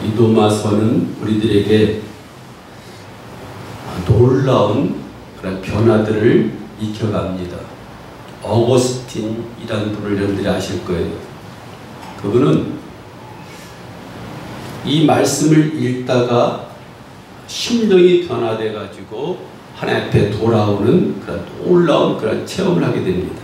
이 로마서는 우리들에게 놀라운 그런 변화들을 익혀갑니다. 어거스틴이라는 분을 여러분들이 아실 거예요. 그분은 이 말씀을 읽다가 심령이 변화돼 가지고 하나님 앞에 돌아오는 그런 놀라운 그런 체험을 하게 됩니다.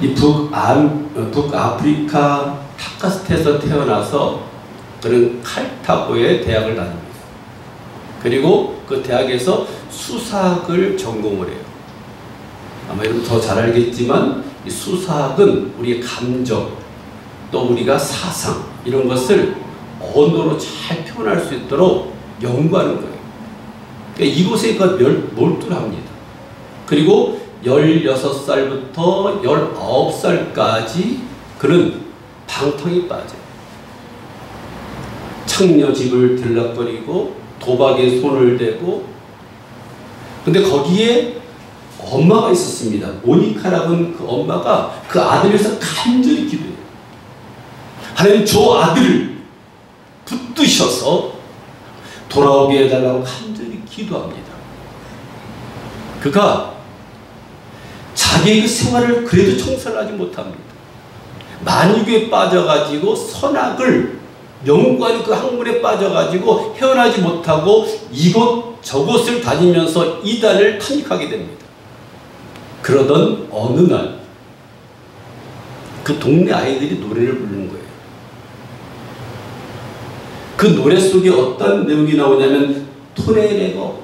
이 북아프리카 타카스트에서 태어나서 그는 칼타고에 대학을 다닙니다. 그리고 그 대학에서 수사학을 전공을 해요. 아마 여러분 더 잘 알겠지만 이 수사학은 우리의 감정 또 우리가 사상 이런 것을 언어로 잘 표현할 수 있도록 연구하는 거예요. 그러니까 이곳에 몰두합니다. 그리고 16살부터 19살까지 그는 방탕에 빠져요. 창녀집을 들락거리고 도박에 손을 대고, 근데 거기에 엄마가 있었습니다. 모니카라는 그 엄마가 그 아들을 위해서 간절히 기도해요. 하나님 저 아들을 붙드셔서 돌아오게 해달라고 간절히 기도합니다. 그가 자기의 그 생활을 그래도 청산하지 못합니다. 만유에 빠져가지고 선악을 연구하는 그 학문에 빠져가지고 헤어나지 못하고 이곳 저곳을 다니면서 이단을 탐닉하게 됩니다. 그러던 어느 날 그 동네 아이들이 노래를 부르는 거예요. 그 노래 속에 어떤 내용이 나오냐면 토레내고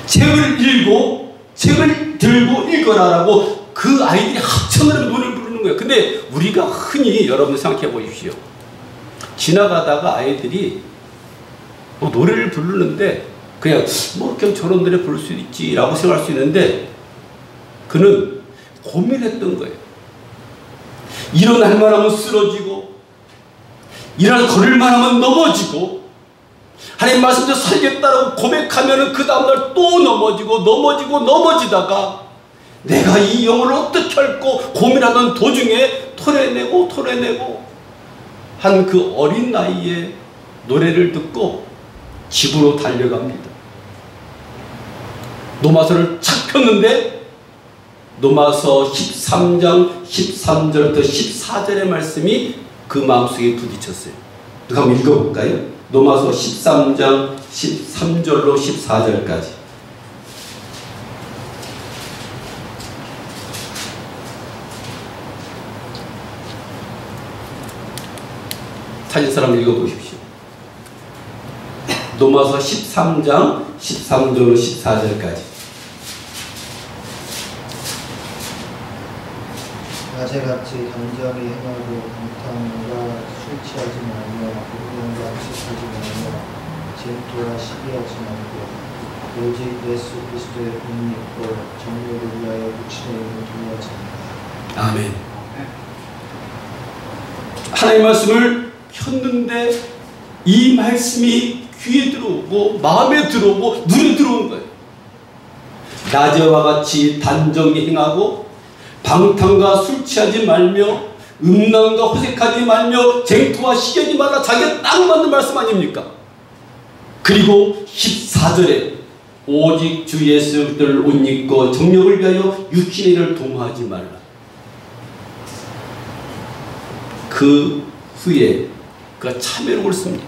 책을 들고 읽어라라고 그 아이들이 합창을 하면 노래를 부르는 거예요. 근데 우리가 흔히 여러분 생각해 보십시오. 지나가다가 아이들이 노래를 부르는데 그냥 저런 노래 부를 수 있지라고 생각할 수 있는데 그는 고민했던 거예요. 일어날 만하면 쓰러지고 걸을 만하면 넘어지고 하나님 말씀대로 살겠다라고 고백하면 그 다음날 또 넘어지다가 내가 이 영혼을 어떻게 할고 고민하던 도중에 토해내고 한 그 어린 나이에 노래를 듣고 집으로 달려갑니다. 노마서를 착 폈는데 노마서 13장 13절부터 14절의 말씀이 그 마음속에 부딪혔어요. 한번 읽어볼까요? 노마서 13장 13절로 14절까지. 찾은 사람 읽어보십시오. 노마서 13장 13절로 14절까지. 낮에같이 단정히 행하고 방탕과 술 취하지 말며 불륜과 악식하지 말며 질투와 시기하지 말고 오직 예수 그리스도의 복을 믿고 정욕을 위하여 육신의 힘을 두려워하지 말라. 아멘. 하나님의 말씀을 폈는데 이 말씀이 귀에 들어오고 마음에 들어오고 눈에 들어온 거예요. 낮에와 같이 단정히 행하고 방탕과 술 취하지 말며 음란과 호색하지 말며 쟁투와 시기하지 말라. 자기가 딱 맞는 말씀 아닙니까? 그리고 14절에 오직 주 예수 그리스도를 옷 입고 정욕을 위하여 육신의 일을 도모하지 말라. 그 후에 그가 참회록을 씁니다.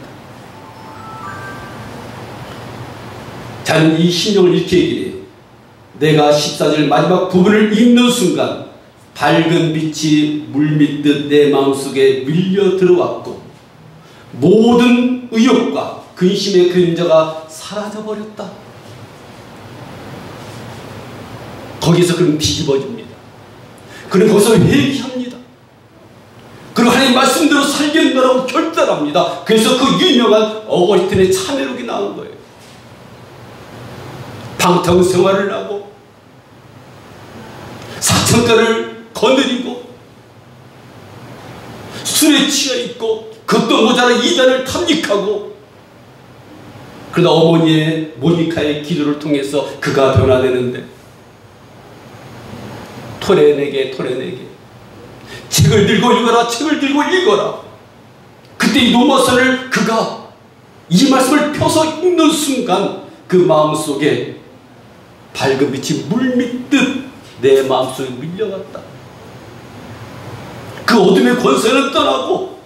자는 이 신령을 이렇게 얘기해요. 내가 14절 마지막 부분을 읽는 순간 밝은 빛이 물밀듯 내 마음속에 밀려 들어왔고 모든 의욕과 근심의 그림자가 사라져버렸다. 거기서 그는 뒤집어집니다. 그는 거기서 회개합니다. 그리고 하나님 말씀대로 살겠다라고 결단합니다. 그래서 그 유명한 어거스틴의 참회록이 나온 거예요. 방탕 생활을 하고 사창가를 거느리고 술에 취해 있고 그것도 모자라 이단을 탐닉하고, 그러다 어머니의 모니카의 기도를 통해서 그가 변화되는데 토레네게 책을 들고 읽어라. 책을 들고 읽어라. 그때 이 로마서를 그가 이 말씀을 펴서 읽는 순간 그 마음속에 밝은 빛이 물밀듯 내 마음속에 밀려갔다. 그 어둠의 권세는 떠나고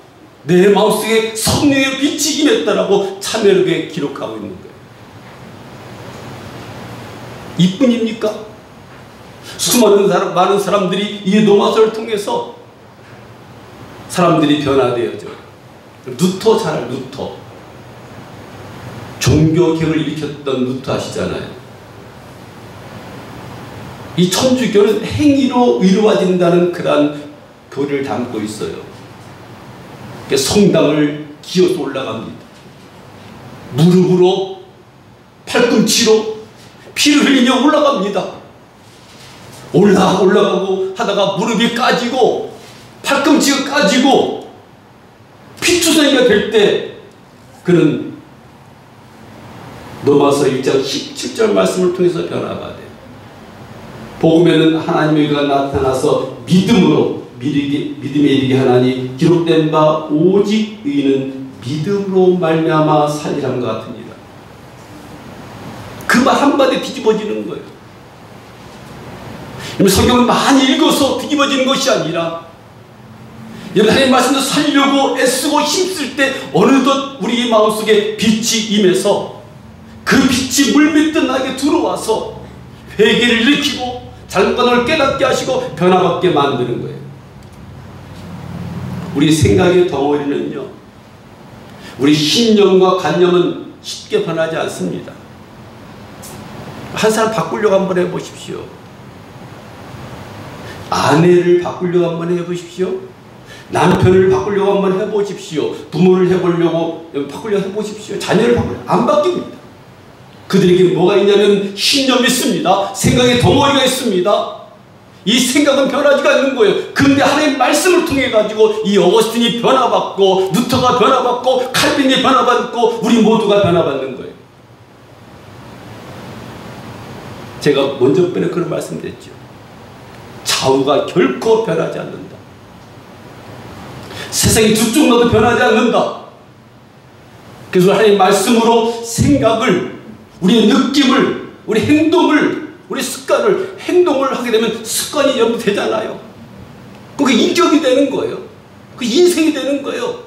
내 마음속에 성령의 빛이 임했다라고 참여하게 기록하고 있는 거예요. 이뿐입니까? 수많은 많은 사람들이 이 로마서를 통해서 사람들이 변화되어져요. 루터 잘 알아요. 루터. 종교개혁을 일으켰던 루터 아시잖아요. 이 천주교는 행위로 이루어진다는 그러한 교리를 담고 있어요. 성당을 기어서 올라갑니다. 무릎으로 팔꿈치로 피를 흘리며 올라갑니다. 올라가고 하다가 무릎이 까지고 팔꿈치가 까지고 피투성이가 될 때 그는 로마서 1장 17절 말씀을 통해서 변화가 돼요. 복음에는 하나님의 의가 나타나서 믿음으로 믿음에 이르게 하나니 기록된 바 오직 의는 믿음으로 말미암아 살리람과 같으니라. 그 말 한마디에 뒤집어지는 거예요. 성경을 많이 읽어서 뒤집어지는 것이 아니라 하나님의 말씀을 살려고 애쓰고 힘쓸 때 어느덧 우리 마음속에 빛이 임해서 그 빛이 물밀듯 나에게 들어와서 회개를 일으키고 잘못을 깨닫게 하시고 변화받게 만드는 거예요. 우리 생각의 덩어리는요, 우리 신념과 관념은 쉽게 변하지 않습니다. 한 사람 바꾸려고 한번 해보십시오. 아내를 바꾸려고 한번 해보십시오. 남편을 바꾸려고 한번 해보십시오. 부모를 바꾸려고 해보십시오. 자녀를 바꾸려고 안 바뀝니다. 그들에게 뭐가 있냐면 신념이 있습니다. 생각의 덩어리가 있습니다. 이 생각은 변하지가 않는 거예요. 그런데 하나님의 말씀을 통해 가지고 이 어거스틴이 변화받고 루터가 변화받고 칼빈이 변화받고 우리 모두가 변화받는 거예요. 제가 먼저 번에 그런 말씀드렸죠. 좌우가 결코 변하지 않는다. 세상이 두 쪽 나도 변하지 않는다. 그래서 하나님의 말씀으로 생각을, 우리의 느낌을, 우리 행동을, 우리 습관을, 행동을 하게 되면 습관이 연구되잖아요. 그게 인격이 되는 거예요. 그 인생이 되는 거예요.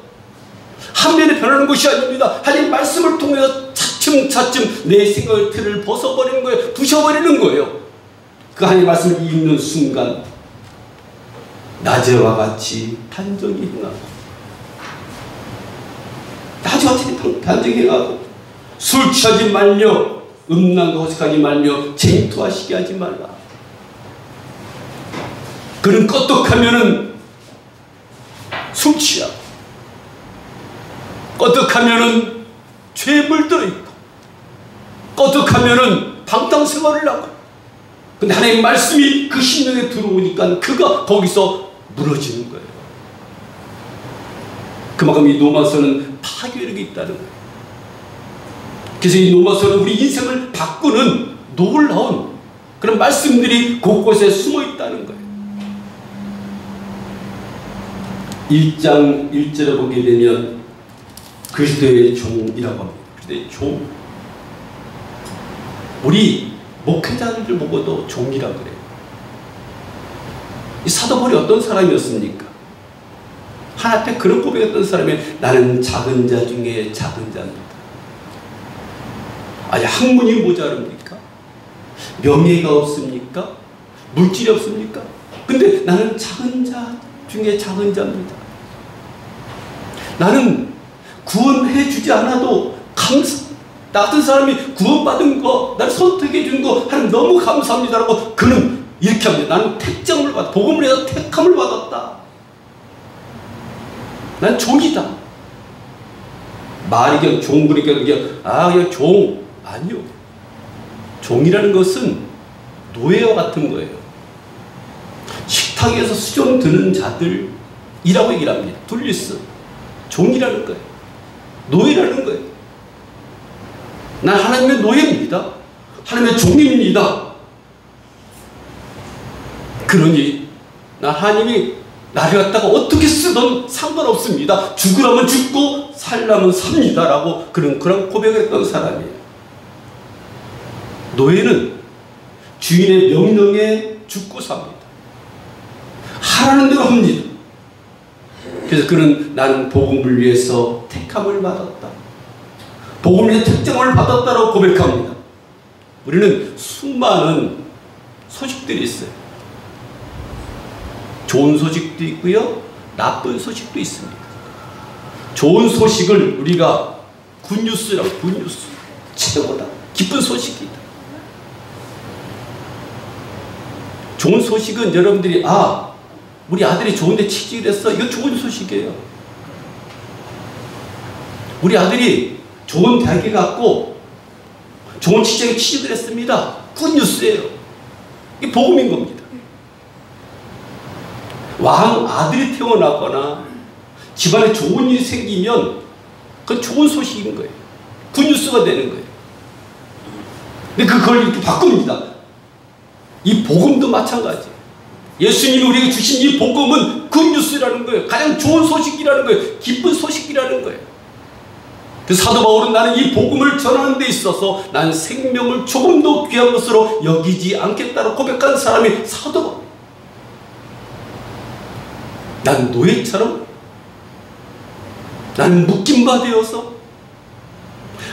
한 면에 변하는 것이 아닙니다. 하나님 말씀을 통해서 차츰차츰 내 생각의 틀을 벗어버리는 거예요. 부셔버리는 거예요. 그 하나님 말씀을 읽는 순간 낮에와 같이 단정히 행하고, 낮에와 같이 단정히 행하고, 술 취하지 말며 음란과 허식하지 말며 쟁투하시게 하지 말라. 그는 껐덕하면은 술 취하고, 껐덕하면은 죄에 물들어 있고, 껐덕하면은 방탕생활을 하고. 근데 하나님의 말씀이 그 심령에 들어오니까 그가 거기서 무너지는 거예요. 그만큼 이 로마서는 파괴력이 있다는 거예요. 그래서 이 로마서는 우리 인생을 바꾸는 놀라운 그런 말씀들이 곳곳에 숨어 있다는 거예요. 1장 1절에 보게 되면 그리스도의 종이라고 합니다. 그리스도의 종. 우리 목회자들 보고도 종이라 그래요. 이 사도 바울이 어떤 사람이었습니까? 하나님 앞에 그런 고백했던 사람이 나는 작은 자 중에 작은 자입니다. 아니 학문이 모자릅니까? 명예가 없습니까? 물질이 없습니까? 근데 나는 작은 자 중에 작은 자입니다. 나는 구원해 주지 않아도 나 같은 사람이 구원받은 거, 날 선택해 준 거 하나님 너무 감사합니다라고 그는 이렇게 합니다. 나는 택정을 받았다. 복음을 해서 택함을 받았다. 난 종이다. 말이 그냥 종 그러니까 그냥 종 아니요. 종이라는 것은 노예와 같은 거예요. 식탁에서 수종 드는 자들이라고 얘기를 합니다. 둘리스. 종이라는 거예요. 노예라는 거예요. 난 하나님의 노예입니다. 하나님의 종입니다. 그러니 난 하나님이 나를 갖다가 어떻게 쓰든 상관없습니다. 죽으라면 죽고 살라면 삽니다. 라고 그런 고백을 했던 사람이에요. 노예는 주인의 명령에 죽고 삽니다. 하라는 대로 합니다. 그래서 그는 나는 복음을 위해서 택함을 받았다. 복음을 위해 택정을 받았다라고 고백합니다. 우리는 수많은 소식들이 있어요. 좋은 소식도 있고요, 나쁜 소식도 있습니다. 좋은 소식을 우리가 굿뉴스라고, 굿뉴스. 최고다. 기쁜 소식이다. 좋은 소식은 여러분들이, 우리 아들이 좋은데 취직을 했어. 이거 좋은 소식이에요. 우리 아들이 좋은 대학에 갔고 좋은 직장에 취직을 했습니다. 굿뉴스예요. 이게 복음인 겁니다. 왕 아들이 태어나거나 집안에 좋은 일이 생기면 그건 좋은 소식인 거예요. 굿뉴스가 되는 거예요. 근데 그걸 이렇게 바꿉니다. 이 복음도 마찬가지예요. 예수님이 우리에게 주신 이 복음은 굿뉴스라는 거예요. 가장 좋은 소식이라는 거예요. 기쁜 소식이라는 거예요. 그 사도 바울은 나는 이 복음을 전하는 데 있어서 난 생명을 조금도 귀한 것으로 여기지 않겠다고 고백한 사람이 사도 바울. 난 노예처럼, 나는 묶임 바 되어서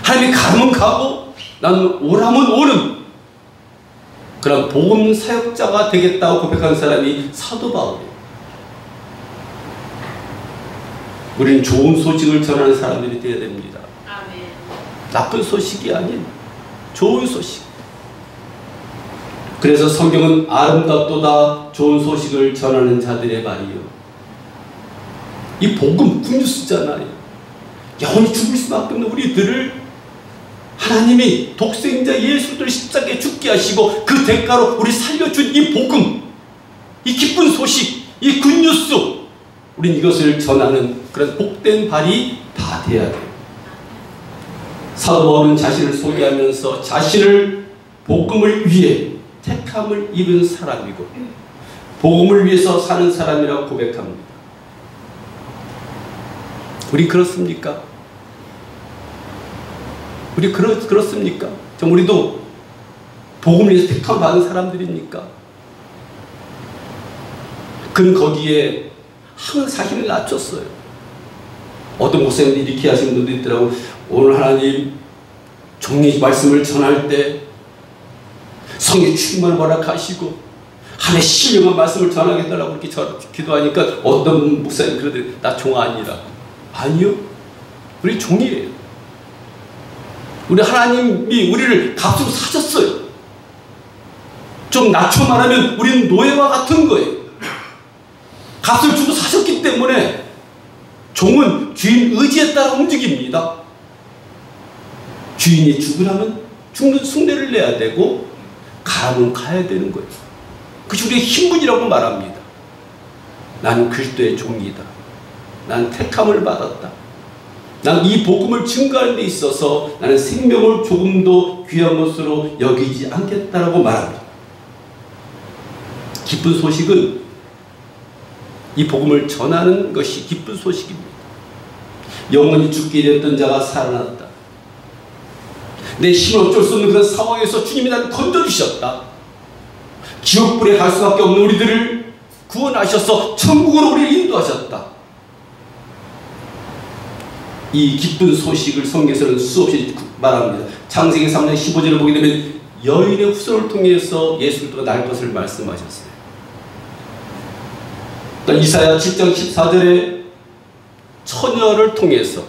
하나님이 가면 가고 나는 오라면 오는 그런 복음 사역자가 되겠다고 고백한 사람이 사도 바울이에요. 우리는 좋은 소식을 전하는 사람들이 되어야 됩니다. 아멘. 나쁜 소식이 아닌 좋은 소식. 그래서 성경은 아름답도다 좋은 소식을 전하는 자들의 말이요. 이 복음 굿뉴스잖아요. 영원히 죽을 수밖에 없는 우리들을 하나님이 독생자 예수를 십자가에 죽게 하시고 그 대가로 우리 살려준 이 복음, 이 기쁜 소식, 이 굿뉴스, 우린 이것을 전하는 그런 복된 발이 다 돼야 돼요. 사도 바울은 자신을 소개하면서 자신을 복음을 위해 택함을 입은 사람이고 복음을 위해서 사는 사람이라고 고백합니다. 우리 그렇습니까? 우리 그렇습니까? 우리도 복음을 위해서 택함 받은 사람들입니까? 그는 거기에 항상 자신을 낮췄어요. 어떤 목사님들이 이렇게 하시는 분도 있더라고. 오늘 하나님 종이 말씀을 전할 때 성의 충만을 허락하시고 하나님의 신령한 말씀을 전하겠다라고 이렇게 기도하니까 어떤 목사님 그러더니 나 종 아니라. 아니요. 우리 종이에요. 우리 하나님이 우리를 값으로 사셨어요. 좀 낮춰 말하면 우리는 노예와 같은 거예요. 값을 주고 사셨기 때문에 종은 주인 의지에 따라 움직입니다. 주인이 죽으라면 죽는 숭례를 내야 되고 가라면 가야 되는 거예요. 그것이 우리의 힘분이라고 말합니다. 나는 그리스도의 종이다. 난 택함을 받았다. 난 이 복음을 증거하는 데 있어서 나는 생명을 조금도 귀한 것으로 여기지 않겠다라고 말합니다. 기쁜 소식은 이 복음을 전하는 것이 기쁜 소식입니다. 영원히 죽게 되었던 자가 살아났다. 내 힘은 어쩔 수 없는 그런 상황에서 주님이 나를 건져주셨다. 지옥불에 갈 수밖에 없는 우리들을 구원하셔서 천국으로 우리를 인도하셨다. 이 기쁜 소식을 성경에서는 수없이 말합니다. 창세기 3장 15절을 보게 되면 여인의 후손을 통해서 예수님도 날 것을 말씀하셨어요. 이사야 7장 14절에 처녀를 통해서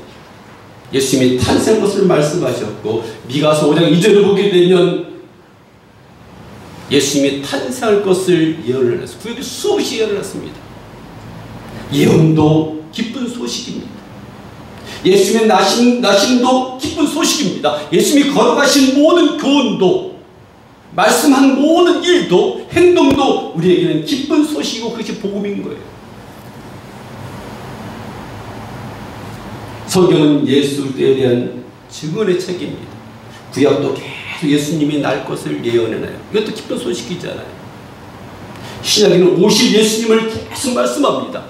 예수님이 탄생한 것을 말씀하셨고 미가서 5장 2절을 보게 되면 예수님이 탄생할 것을 예언을 했습니다. 구약에 수없이 예언을 했습니다. 예언도 기쁜 소식입니다. 예수님의 나심도 기쁜 소식입니다. 예수님이 걸어가신 모든 교훈도 말씀한 모든 일도 행동도 우리에게는 기쁜 소식이고 그것이 복음인 거예요. 성경은 예수에 대한 증언의 책입니다. 구약도 계속 예수님이 날 것을 예언해놔요. 이것도 기쁜 소식이잖아요. 신약에는 오실 예수님을 계속 말씀합니다.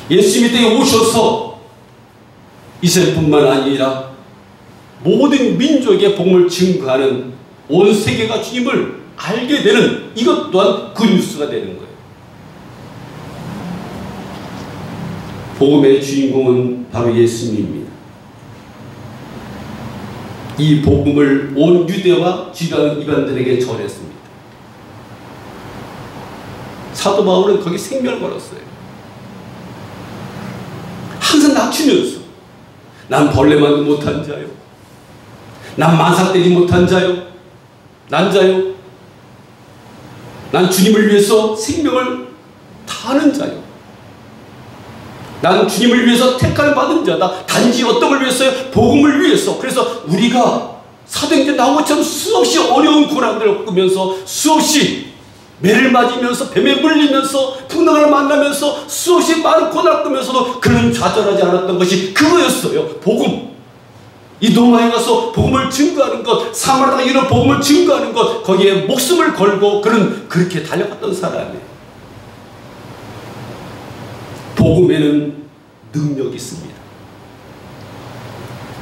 예수님이 때에 오셔서 이스라엘뿐만 아니라 모든 민족의 복음을 증거하는 온 세계가 주님을 알게 되는 이것 또한 굿뉴스가 되는 거예요. 복음의 주인공은 바로 예수님입니다. 이 복음을 온 유대와 주변 이방들에게 전했습니다. 사도 바울은 거기 생명을 걸었어요. 항상 낮추면서 난 벌레만도 못한 자요, 난 만삭 되지 못한 자요, 난 자요, 난 주님을 위해서 생명을 다하는 자요, 난 주님을 위해서 택함을 받은 자다. 단지 어떤 걸 위해서요? 복음을 위해서. 그래서 우리가 사도행전 나온 것처럼 수없이 어려운 고난들을 겪으면서, 수없이 매를 맞으면서, 뱀에 물리면서, 풍랑을 만나면서, 수없이 많은 고난을 겪으면서도 그는 좌절하지 않았던 것이 그거였어요. 복음. 이 로마에 가서 복음을 증거하는 것, 사마리아가 이런 복음을 증거하는 것, 거기에 목숨을 걸고 그는 그렇게 달려갔던 사람이에요. 복음에는 능력이 있습니다.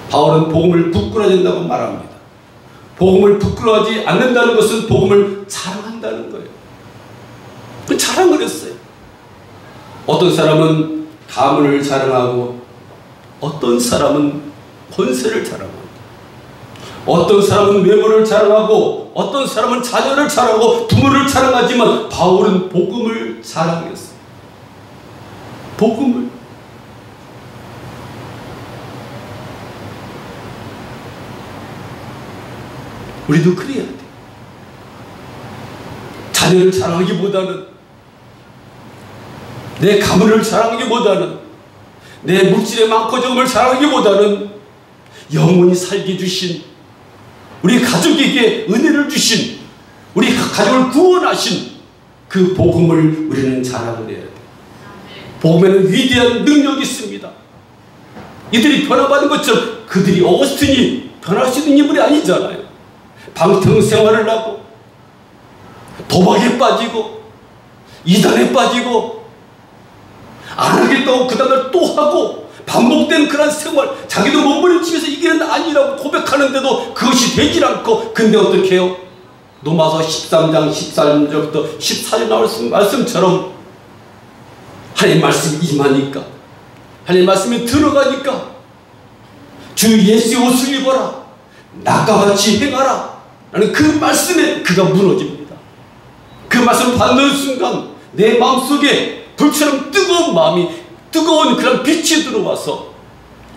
바울은 복음을 부끄러워진다고 말합니다. 복음을 부끄러워하지 않는다는 것은 복음을 자랑한다는 거예요. 그 자랑을 했어요. 어떤 사람은 가문을 자랑하고, 어떤 사람은 권세를 자랑하고, 어떤 사람은 외모를 자랑하고, 어떤 사람은 자녀를 자랑하고, 부모를 자랑하지만 바울은 복음을 자랑했어요. 복음을. 우리도 그래야 돼. 자녀를 자랑하기보다는, 내 가문을 자랑하기보다는, 내 물질의 많고 적음을 자랑하기보다는 영원히 살게 해주신, 우리 가족에게 은혜를 주신, 우리 가족을 구원하신 그 복음을 우리는 자랑을 해야 돼. 복음에는 위대한 능력이 있습니다. 이들이 변화받은 것처럼 그들이 어거스틴이 변할 수 있는 인물이 아니잖아요. 방탕생활을 하고, 도박에 빠지고, 이단에 빠지고, 안 하겠다고 그 다음날 또 하고, 반복되는 그런 생활, 자기도 몸부림치면서 이게 아니라고 고백하는데도 그것이 되질 않고, 근데 어떻게 해요? 로마서 13장 13절부터 14절 나올 말씀처럼 하나님 말씀이 임하니까, 하나님 말씀이 들어가니까 주 예수의 옷을 입어라, 낙과 같이 행하라 라는 그 말씀에 그가 무너집니다. 그 말씀을 받는 순간 내 마음속에 불처럼 뜨거운 마음이, 뜨거운 그런 빛이 들어와서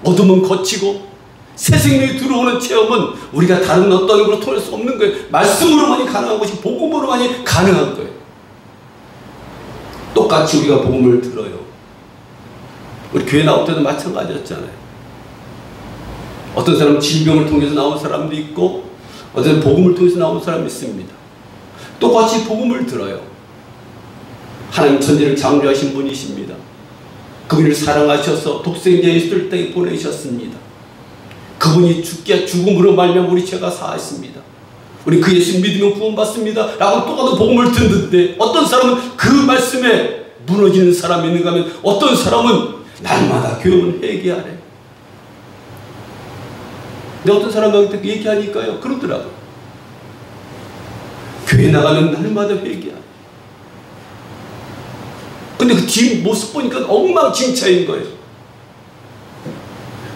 어둠은 거치고 새 생명이 들어오는 체험은 우리가 다른 어떤 걸로 통할 수 없는 거예요. 말씀으로만이 가능한 것이 복음으로만이 가능한 거예요. 똑같이 우리가 복음을 들어요. 우리 교회 나올 때도 마찬가지였잖아요. 어떤 사람은 질병을 통해서 나온 사람도 있고, 어떤 사람은 복음을 통해서 나온 사람이 있습니다. 똑같이 복음을 들어요. 하나님 천지를 창조하신 분이십니다. 그분을 사랑하셔서 독생자 예수를 땅에 보내셨습니다. 그분이 죽음으로 말미암아 우리 죄가 사했습니다. 우리 그 예수 믿으면 구원받습니다 라고 똑같은 복음을 듣는데, 어떤 사람은 그 말씀에 무너지는 사람이 있는가 하면, 어떤 사람은 날마다 교훈 회개하래. 근데 어떤 사람한테 얘기하니까요, 그러더라고요. 교회 나가면 날마다 회개하래. 근데 그 뒷 모습 보니까 엉망진창인 거예요.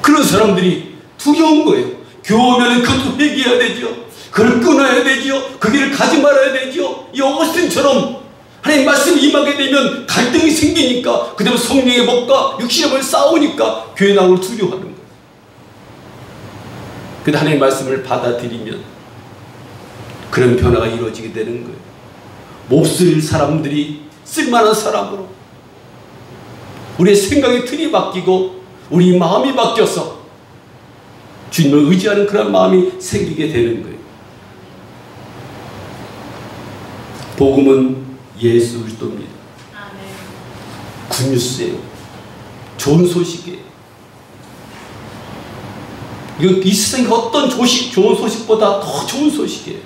그런 사람들이 두려운 거예요. 교회면 그것도 회개해야 되죠. 그걸 끊어야 되지요. 그 길을 가지 말아야 되지요. 이 어거스틴처럼 하나님 말씀이 임하게 되면 갈등이 생기니까, 그 다음에 성령의 법과 육신의 법을 싸우니까 교회 나오는 걸 두려워하는 거예요. 근데 하나님의 말씀을 받아들이면 그런 변화가 이루어지게 되는 거예요. 몹쓸 사람들이 쓸만한 사람으로, 우리의 생각의 틀이 바뀌고 우리 마음이 바뀌어서 주님을 의지하는 그런 마음이 생기게 되는 거예요. 복음은 예수 그리스도입니다. 굿뉴스예요. 좋은 소식이에요. 이 세상에 어떤 좋은 소식보다 더 좋은 소식이에요.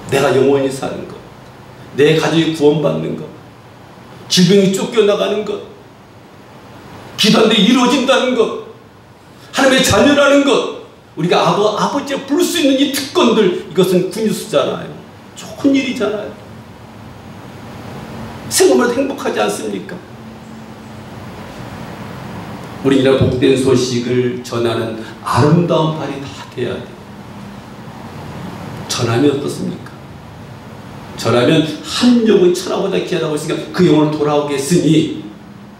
내가 영원히 사는 것, 내 가족이 구원받는 것, 질병이 쫓겨나가는 것, 기도한데 이루어진다는 것, 하나님의 자녀라는 것, 우리가 아버지가 부를 수 있는 이 특권들, 이것은 군수잖아요. 좋은 일이잖아요. 생각만 해도 행복하지 않습니까? 우리 이런 복된 소식을 전하는 아름다운 발이 다 돼야 돼요. 전하면 어떻습니까? 전하면 한 영혼 천하보다 귀하다고 했으니까 그 영혼을 돌아오게 했으니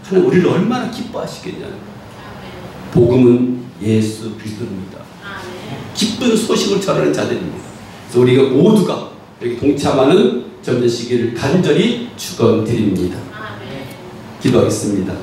하나님 우리를 얼마나 기뻐하시겠냐는. 복음은 예수 그리스도입니다. 기쁜 소식을 전하는 자들입니다. 그래서 우리가 모두가 여기 동참하는 전도시기를 간절히 축원드립니다. 기도하겠습니다.